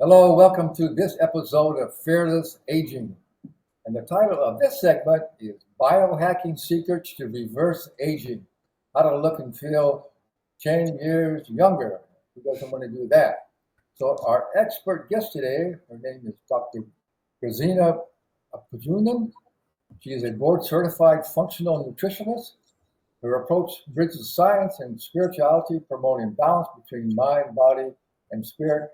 Hello, welcome to this episode of Fearless Aging. And the title of this segment is Biohacking Secrets to Reverse Aging. How to look and feel 10 years younger. Who doesn't want to do that? So our expert guest today, her name is Dr. Grazina Pajunan. She is a board certified functional nutritionist. Her approach bridges science and spirituality, promoting balance between mind, body, and spirit.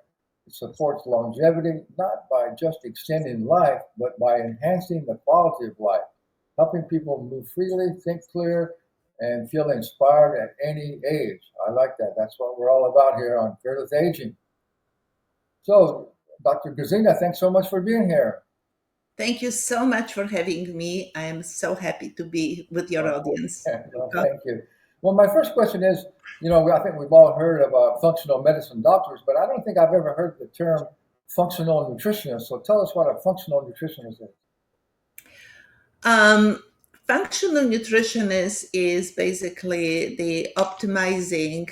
It supports longevity not by just extending life, but by enhancing the quality of life, helping people move freely, think clear, and feel inspired at any age. I like that. That's what we're all about here on Fearless Aging. So, Dr. Grazina, thanks so much for being here. Thank you so much for having me. I am so happy to be with your audience. Well, thank you. Well, my first question is, I think we've all heard about functional medicine doctors, but I don't think I've ever heard the term functional nutritionist. So tell us what a functional nutritionist is. Functional nutritionist is basically the optimizing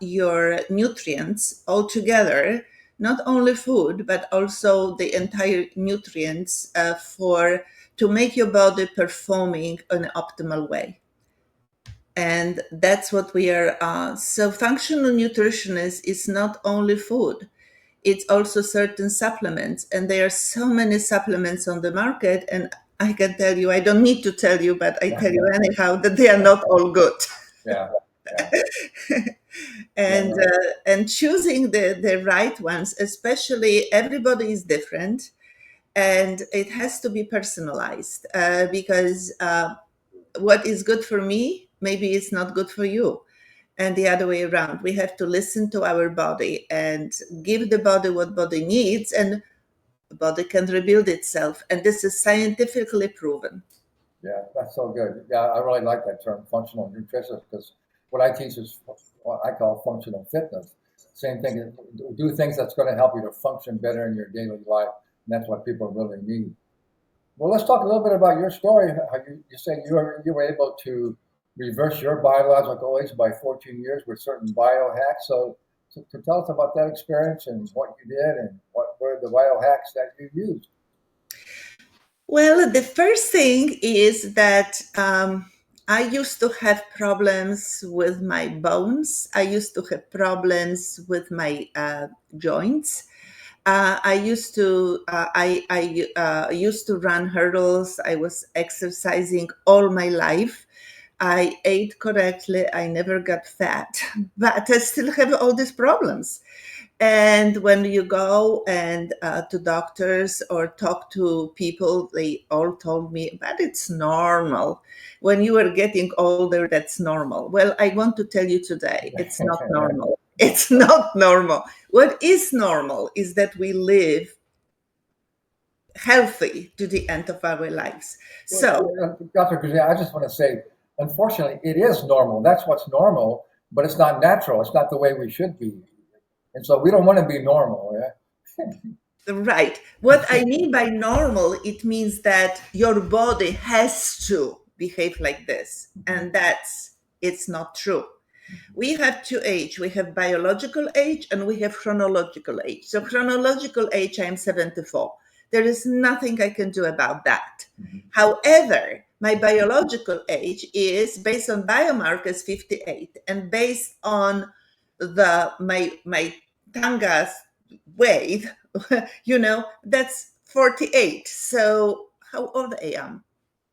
your nutrients altogether, not only food, but also the entire nutrients to make your body performing in an optimal way. And that's what we are. So functional nutritionist is not only food, it's also certain supplements. And there are so many supplements on the market. And I can tell you, I don't need to tell you, but I tell you anyhow that they are not all good. Yeah. And choosing the right ones, especially everybody is different. And it has to be personalized because what is good for me, maybe it's not good for you. And the other way around. We have to listen to our body and give the body what body needs, and the body can rebuild itself. And this is scientifically proven. Yeah, that's so good. Yeah, I really like that term, functional nutritionist, because what I teach is what I call functional fitness. Same thing, do things that's going to help you to function better in your daily life. And that's what people really need. Well, let's talk a little bit about your story. How you say you were able to reverse your biological age by 14 years with certain biohacks. So to tell us about that experience and what you did and what were the biohacks that you used. Well, the first thing is that I used to have problems with my bones. I used to have problems with my joints. I used to used to run hurdles. I was exercising all my life. I ate correctly. I never got fat, but I still have all these problems. And when you go and to doctors or talk to people, they all told me, but it's normal. When you are getting older, that's normal. Well, I want to tell you today, it's not normal. It's not normal. What is normal is that we live healthy to the end of our lives. So, Dr. Kuzia, I just want to say, unfortunately, it is normal. That's what's normal, but it's not natural. It's not the way we should be. And so we don't want to be normal. Yeah? Right. What I mean by normal, it means that your body has to behave like this. And it's not true. We have two age. We have biological age and we have chronological age. So chronological age, I'm 74. There is nothing I can do about that. However, my biological age is based on biomarkers 58 and based on my tanga's weight, that's 48. So how old I am?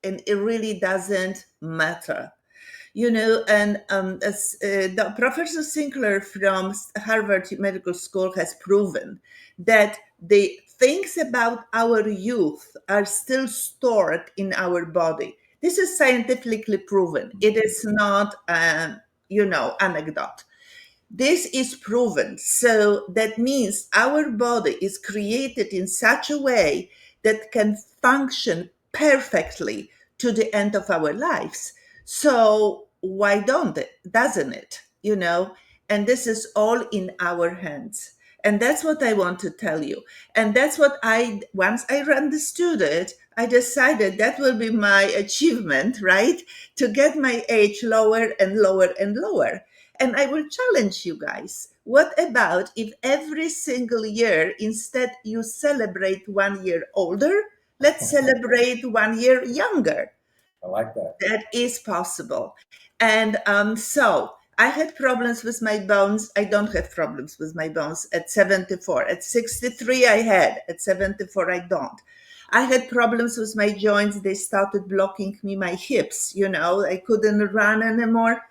And it really doesn't matter. And as the Professor Sinclair from Harvard Medical School has proven that the things about our youth are still stored in our body. This is scientifically proven. It is not, anecdote. This is proven. So that means our body is created in such a way that can function perfectly to the end of our lives. So why doesn't it? And this is all in our hands. And that's what I want to tell you. And that's what once I understood it, I decided that will be my achievement, right? To get my age lower and lower and lower. And I will challenge you guys. What about if every single year, instead you celebrate 1 year older, let's celebrate 1 year younger? I like that. That is possible. And so I had problems with my bones. I don't have problems with my bones at 74. At 63, I had. At 74, I don't. I had problems with my joints. They started blocking me my hips. I couldn't run anymore.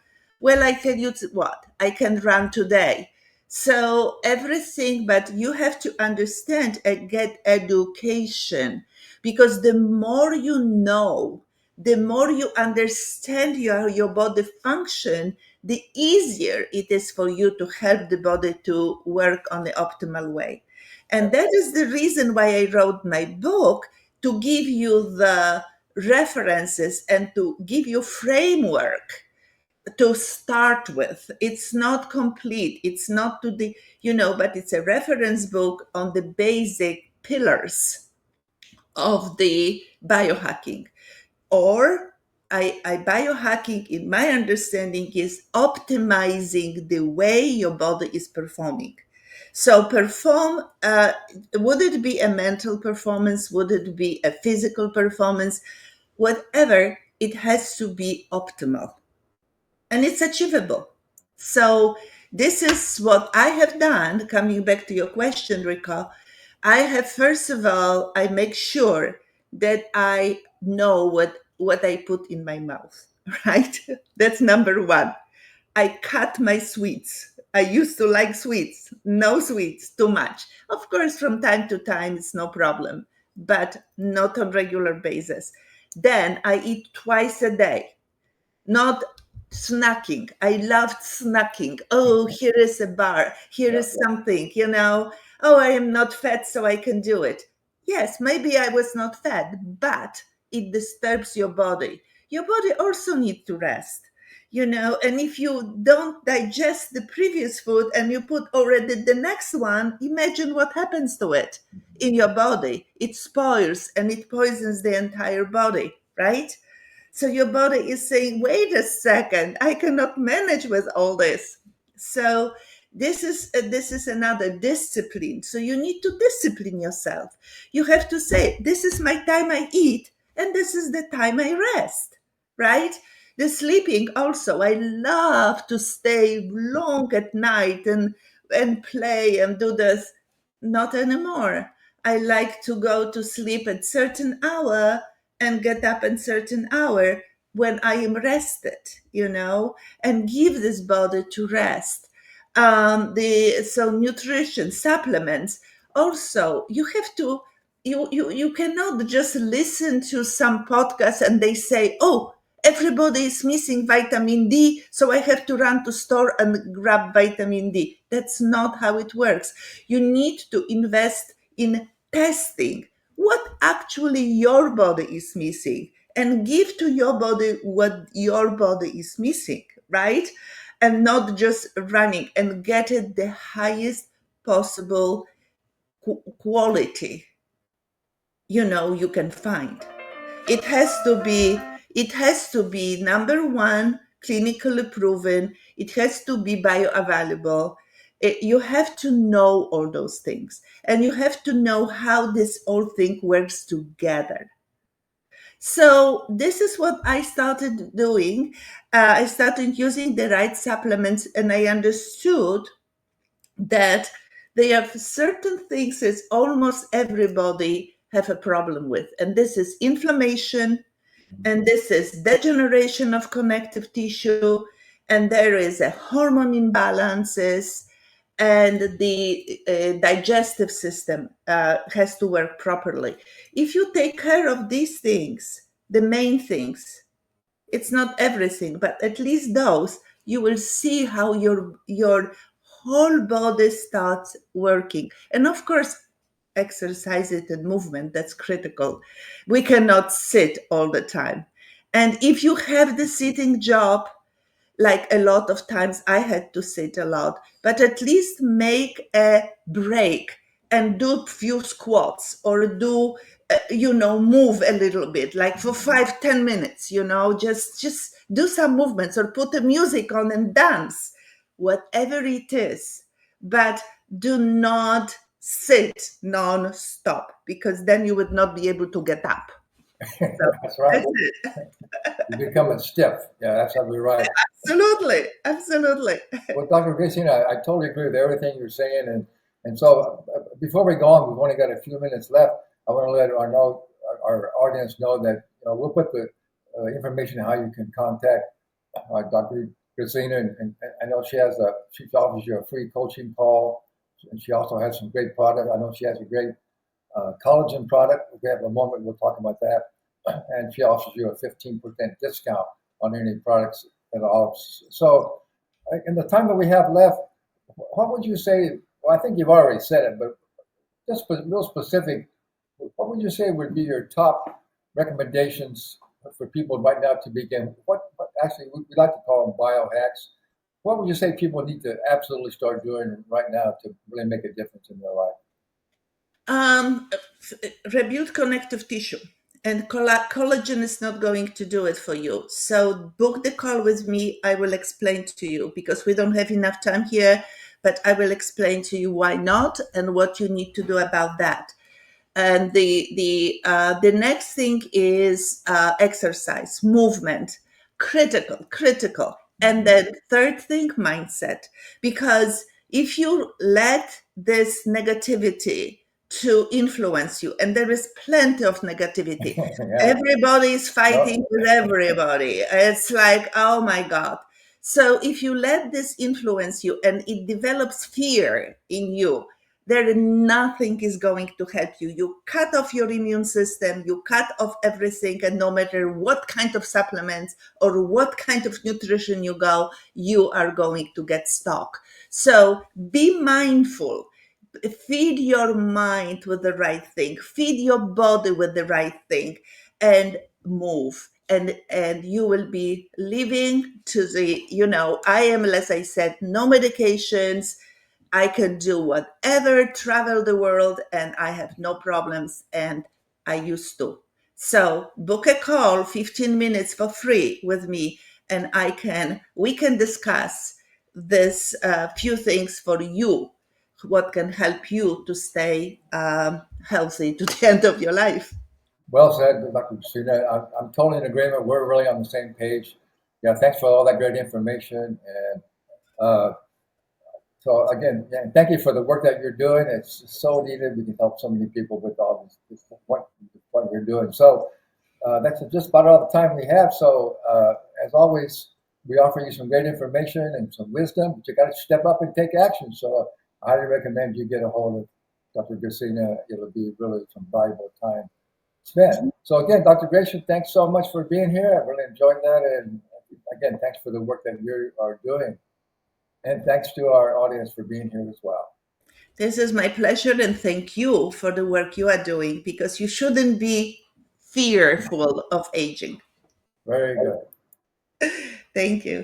Well, I tell you what, I can run today. So everything, but you have to understand and get education, because the more you know, the more you understand your body function, the easier it is for you to help the body to work on the optimal way. And that is the reason why I wrote my book, to give you the references and to give you framework to start with. It's not complete. It's not to the, but it's a reference book on the basic pillars of the biohacking. Or biohacking, in my understanding, is optimizing the way your body is performing. So would it be a mental performance? Would it be a physical performance? Whatever, it has to be optimal and it's achievable. So this is what I have done. Coming back to your question, Rico, I have, first of all, I make sure that I know what I put in my mouth, right? That's number one. I cut my sweets. I used to like sweets, no sweets, too much. Of course, from time to time, it's no problem, but not on regular basis. Then I eat twice a day, not snacking. I loved snacking. Oh, here is a bar. Here Yeah. is something. Oh, I am not fat, so I can do it. Yes, maybe I was not fat, but it disturbs your body. Your body also needs to rest. And if you don't digest the previous food and you put already the next one, imagine what happens to it in your body. It spoils and it poisons the entire body, right? So your body is saying, wait a second, I cannot manage with all this. So this is another discipline. So you need to discipline yourself. You have to say, this is my time I eat, and this is the time I rest, right? The sleeping also. I love to stay long at night and play and do this. Not anymore. I like to go to sleep at certain hour and get up at certain hour when I am rested, and give this body to rest. So nutrition, supplements. Also, you cannot just listen to some podcast and they say, oh, everybody is missing vitamin D, so I have to run to store and grab vitamin D. That's not how it works. You need to invest in testing what actually your body is missing and give to your body what your body is missing, right? And not just running, and get it the highest possible quality you can find. It has to be number one, clinically proven. It has to be bioavailable. You have to know all those things, and you have to know how this whole thing works together. So this is what I started doing. I started using the right supplements, and I understood that there are certain things that almost everybody have a problem with, and this is inflammation, and this is degeneration of connective tissue, and there is a hormone imbalances, and the digestive system has to work properly. If you take care of these things, the main things, it's not everything, but at least those, you will see how your whole body starts working. And of course, exercise it and movement, that's critical. We cannot sit all the time. And if you have the sitting job, like a lot of times I had to sit a lot, but at least make a break and do few squats, or move a little bit, like for 5-10 minutes, just do some movements, or put the music on and dance. whatever it is, but do not sit non-stop, because then you would not be able to get up. So That's right. that's it. You become a stiff. Yeah, that's absolutely right. Absolutely. Absolutely. Well, Dr. Christina, I totally agree with everything you're saying. And so before we go on, we've only got a few minutes left. I want to let our audience know that we'll put the information how you can contact Dr. Christina. And I know she offers you a free coaching call. And she also has some great product. I know she has a great collagen product. If we have a moment, we'll talk about that. And she offers you a 15% discount on any products at all. So in the time that we have left, what would you say? Well, I think you've already said it, but just real specific, what would you say would be your top recommendations for people right now to begin? What actually we like to call them biohacks. What would you say people need to absolutely start doing right now to really make a difference in their life? Um, Rebuild connective tissue, and collagen is not going to do it for you. So book the call with me. I will explain to you, because we don't have enough time here, but I will explain to you why not and what you need to do about that. And the next thing is exercise, movement, critical. And then third thing, mindset, because if you let this negativity to influence you, and there is plenty of negativity, Yeah. everybody is fighting No. with everybody. It's like, oh my God. So if you let this influence you and it develops fear in you, there nothing is going to help you. You cut off your immune system, you cut off everything, and no matter what kind of supplements or what kind of nutrition you go, you are going to get stuck. So be mindful. Feed your mind with the right thing, feed your body with the right thing, and move. And you will be living to the, I am, as I said, no medications. I can do whatever, travel the world, and I have no problems. And I used to. So book a call, 15 minutes for free with me, and we can discuss this few things for you, what can help you to stay healthy to the end of your life. Well said, Dr. Christina. I'm totally in agreement. We're really on the same page. Yeah, thanks for all that great information. And uh, so again, yeah, thank you for the work that you're doing. It's so needed. We can help so many people with all what you're doing. So that's just about all the time we have. So as always, we offer you some great information and some wisdom, but you got to step up and take action. So I highly recommend you get a hold of Dr. Christina. It'll be really some valuable time spent. So again, Dr. Gratian, thanks so much for being here. I really enjoyed that. And again, thanks for the work that you are doing. And thanks to our audience for being here as well. This is my pleasure, and thank you for the work you are doing, because you shouldn't be fearful of aging. Very good. Thank you.